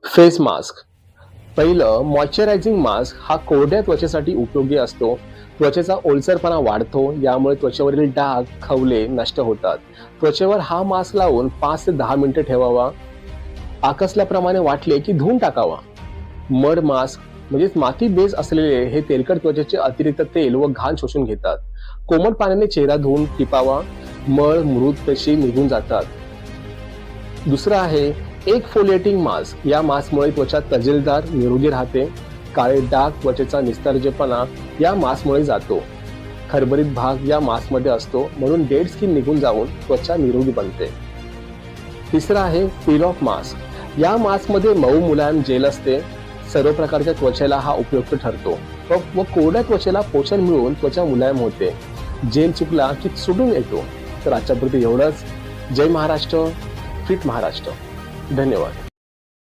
Face mask. पहिलं moisturising mask हा कोरड्या त्वचेसाठी उपयोगी असतो. त्वचेचा ओलसरपणा वाढतो, यामुळे त्वचेवरील डाग, खवले नष्ट होतात. त्वचेवर हा मास्क लावून 5 ते 10 मिनिटे ठेवावा. आकसल्याप्रमाणे वाटले की धुवून टाकावा. मड मास्क म्हणजेच माती बेस असलेले हे तेलकट त्वचेचे अतिरिक्त तेल व घाण शोषून घेतात. कोमट पाण्याने चेहरा धुवून टिपावा. मळ, मृत पेशी निघून जातात. दुसरं आहे एक फोलिएटिंग मास्क. या मास्कमुळे त्वचा तजेलदार, निरोगी राहते. काळे डाग, त्वचेचा निस्तर्जपणा या मास्कमुळे जातो. खरबरीत भाग या मास्कमध्ये असतो, म्हणून डेड स्किन निघून जाऊन त्वचा निरोगी बनते. तिसरं आहे पील ऑफ मास्क. या मास्कमध्ये मऊ मुलायम जेल असते. सर्व प्रकारच्या त्वचेला हा उपयुक्त ठरतो व कोरड्या त्वचेला पोषण मिळून त्वचा मुलायम होते. जेल चुकला की सुटून येतो. तर आजच्यापुरती एवढंच. जय महाराष्ट्र, फिट महाराष्ट्र. धन्यवाद.